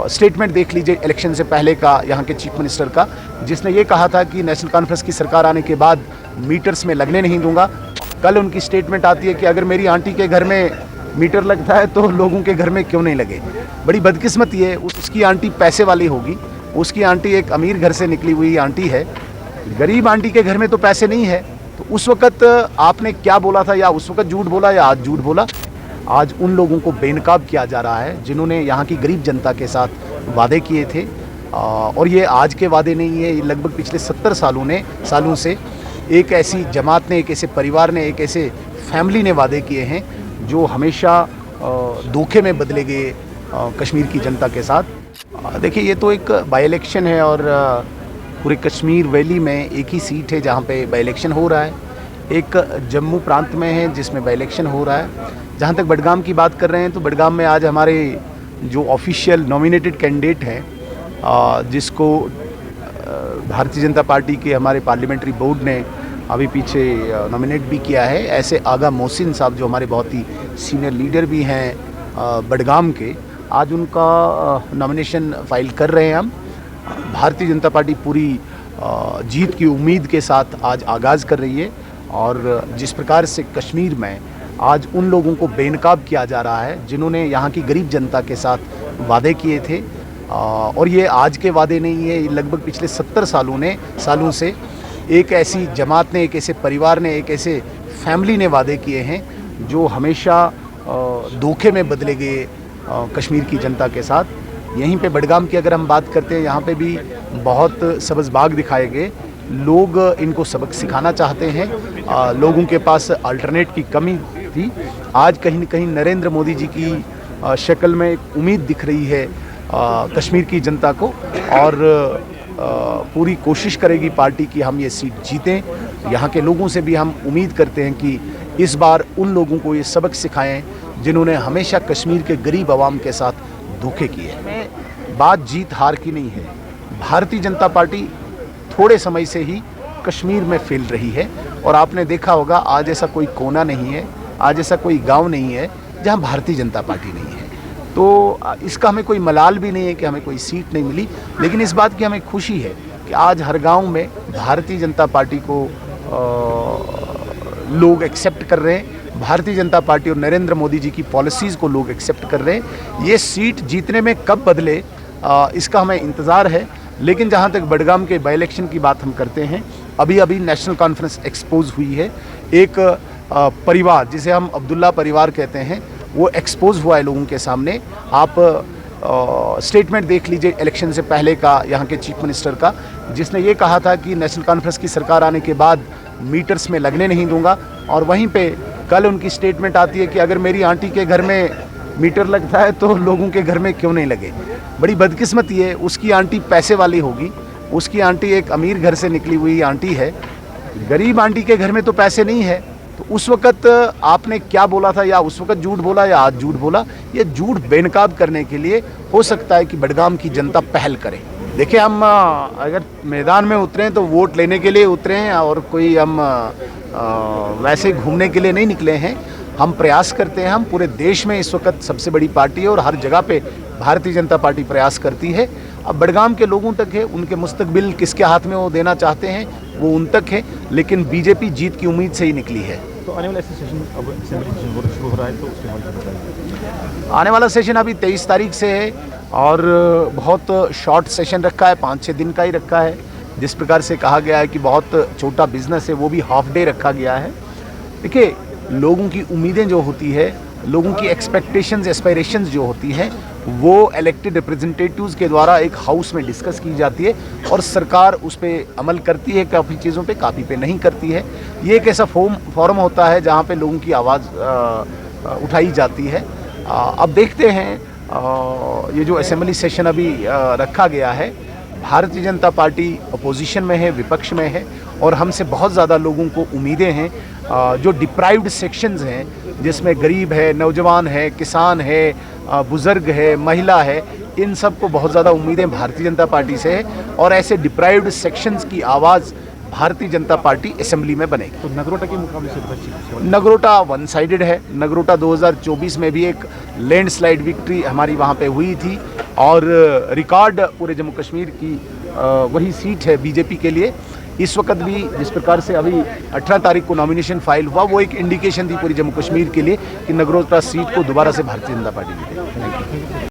Statement देख लीजिए election से पहले का यहाँ के चीफ मिनिस्टर का, जिसने ये कहा था कि नेशनल कॉन्फ्रेंस की सरकार आने के बाद मीटर्स में लगने नहीं दूंगा। कल उनकी स्टेटमेंट आती है कि अगर मेरी आंटी के घर में मीटर लगता है तो लोगों के घर में क्यों नहीं लगे। बड़ी बदकिस्मती है, उसकी आंटी पैसे वाली होगी, उसकी आंटी एक अमीर घर से निकली हुई आंटी है, गरीब आंटी के घर में तो पैसे नहीं है। तो उस वक़्त आपने क्या बोला था, या उस वक़्त झूठ बोला या आज झूठ बोला। आज उन लोगों को बेनकाब किया जा रहा है जिन्होंने यहाँ की गरीब जनता के साथ वादे किए थे, और ये आज के वादे नहीं है, ये लगभग पिछले 70 सालों से एक ऐसी जमात ने, एक ऐसे परिवार ने, एक ऐसे फैमिली ने वादे किए हैं जो हमेशा धोखे में बदले गए कश्मीर की जनता के साथ। देखिए, ये तो एक बाई इलेक्शन है और पूरे कश्मीर वैली में एक ही सीट है जहाँ पे बाई इलेक्शन हो रहा है। एक जम्मू प्रांत में है जिसमें बाई इलेक्शन हो रहा है। जहाँ तक बडगाम की बात कर रहे हैं तो बडगाम में आज हमारे जो ऑफिशियल नॉमिनेटेड कैंडिडेट हैं, जिसको भारतीय जनता पार्टी के हमारे पार्लियामेंट्री बोर्ड ने अभी पीछे नॉमिनेट भी किया है, ऐसे आगा मोहसिन साहब जो हमारे बहुत ही सीनियर लीडर भी हैं बडगाम के, आज उनका नॉमिनेशन फाइल कर रहे हैं हम। भारतीय जनता पार्टी पूरी जीत की उम्मीद के साथ आज आगाज़ कर रही है, और जिस प्रकार से कश्मीर में आज उन लोगों को बेनकाब किया जा रहा है जिन्होंने यहाँ की गरीब जनता के साथ वादे किए थे, और ये आज के वादे नहीं है, ये लगभग पिछले 70 सालों से एक ऐसी जमात ने, एक ऐसे परिवार ने, एक ऐसे फैमिली ने वादे किए हैं जो हमेशा धोखे में बदले गए कश्मीर की जनता के साथ। यहीं पे बडगाम की अगर हम बात करते हैं, यहाँ पे भी बहुत सब्ज़बाग दिखाए गए। लोग इनको सबक सिखाना चाहते हैं, लोगों के पास अल्टरनेट की कमी थी। आज कहीं न कहीं नरेंद्र मोदी जी की शक्ल में एक उम्मीद दिख रही है कश्मीर की जनता को, और पूरी कोशिश करेगी पार्टी की हम ये सीट जीतें। यहाँ के लोगों से भी हम उम्मीद करते हैं कि इस बार उन लोगों को ये सबक सिखाएं जिन्होंने हमेशा कश्मीर के गरीब आवाम के साथ धोखे किए। बात जीत हार की नहीं है। भारतीय जनता पार्टी थोड़े समय से ही कश्मीर में फैल रही है, और आपने देखा होगा आज ऐसा कोई कोना नहीं है, आज ऐसा कोई गांव नहीं है जहां भारतीय जनता पार्टी नहीं है। तो इसका हमें कोई मलाल भी नहीं है कि हमें कोई सीट नहीं मिली, लेकिन इस बात की हमें खुशी है कि आज हर गांव में भारतीय जनता पार्टी को लोग एक्सेप्ट कर रहे हैं। भारतीय जनता पार्टी और नरेंद्र मोदी जी की पॉलिसीज़ को लोग एक्सेप्ट कर रहे हैं। ये सीट जीतने में कब बदले इसका हमें इंतज़ार है। लेकिन जहाँ तक बडगाम के बाई इलेक्शन की बात हम करते हैं, अभी नेशनल कॉन्फ्रेंस एक्सपोज हुई है। एक परिवार जिसे हम अब्दुल्ला परिवार कहते हैं, वो एक्सपोज हुआ है लोगों के सामने। आप स्टेटमेंट देख लीजिए इलेक्शन से पहले का यहाँ के चीफ मिनिस्टर का, जिसने ये कहा था कि नेशनल कॉन्फ्रेंस की सरकार आने के बाद मीटर्स में लगने नहीं दूंगा, और वहीं पे कल उनकी स्टेटमेंट आती है कि अगर मेरी आंटी के घर में मीटर लगता है तो लोगों के घर में क्यों नहीं लगे। बड़ी बदकिस्मती है, उसकी आंटी पैसे वाली होगी, उसकी आंटी एक अमीर घर से निकली हुई आंटी है, गरीब आंटी के घर में तो पैसे नहीं है। तो उस वक़्त आपने क्या बोला था, या उस वक़्त झूठ बोला या आज झूठ बोला, ये झूठ बेनकाब करने के लिए हो सकता है कि बडगाम की जनता पहल करे। देखिए, हम अगर मैदान में उतरे तो वोट लेने के लिए उतरे हैं, और कोई हम वैसे घूमने के लिए नहीं निकले हैं। हम प्रयास करते हैं, हम पूरे देश में इस वक्त सबसे बड़ी पार्टी है और हर जगह पे भारतीय जनता पार्टी प्रयास करती है। अब बडगाम के लोगों तक है, उनके मुस्तकबिल किसके हाथ में वो देना चाहते हैं वो उन तक है, लेकिन बीजेपी जीत की उम्मीद से ही निकली है। तो आने वाला सेशन अब असेंबली सेशन शुरू हो रहा है, तो उसके बारे में बताइए। आने वाला सेशन अभी 23 तारीख से है, और बहुत शॉर्ट सेशन रखा है, 5-6 दिन का ही रखा है। जिस प्रकार से कहा गया है कि बहुत छोटा बिजनेस है, वो भी हाफ डे रखा गया है। देखिए, लोगों की उम्मीदें जो होती है, लोगों की एक्सपेक्टेशंस, एस्पायरेशंस जो होती हैं, वो इलेक्टेड रिप्रेजेंटेटिव्स के द्वारा एक हाउस में डिस्कस की जाती है, और सरकार उस पर अमल करती है, काफ़ी चीज़ों पे काफ़ी पे नहीं करती है। ये एक ऐसा फोरम होता है जहाँ पे लोगों की आवाज़ उठाई जाती है। अब देखते हैं, ये जो असेंबली सेशन अभी रखा गया है, भारतीय जनता पार्टी अपोजिशन में है, विपक्ष में है, और हमसे बहुत ज़्यादा लोगों को उम्मीदें हैं। जो डिप्राइव्ड सेक्शंस हैं, जिसमें गरीब है, नौजवान है, किसान है, बुज़ुर्ग है, महिला है, इन सब को बहुत ज़्यादा उम्मीदें भारतीय जनता पार्टी से है, और ऐसे डिप्राइव्ड सेक्शंस की आवाज़ भारतीय जनता पार्टी असेंबली में बनेगी। तो नगरोटा के मुकाबले से नगरोटा वन साइडेड है। नगरोटा 2024 में भी एक लैंडस्लाइड विक्ट्री हमारी वहाँ पे हुई थी, और रिकॉर्ड पूरे जम्मू कश्मीर की वही सीट है बीजेपी के लिए। इस वक्त भी जिस प्रकार से अभी 18 तारीख को नॉमिनेशन फाइल हुआ, वो एक इंडिकेशन थी पूरी जम्मू कश्मीर के लिए कि नगरोटा सीट को दोबारा से भारतीय जनता पार्टी जीतेगी।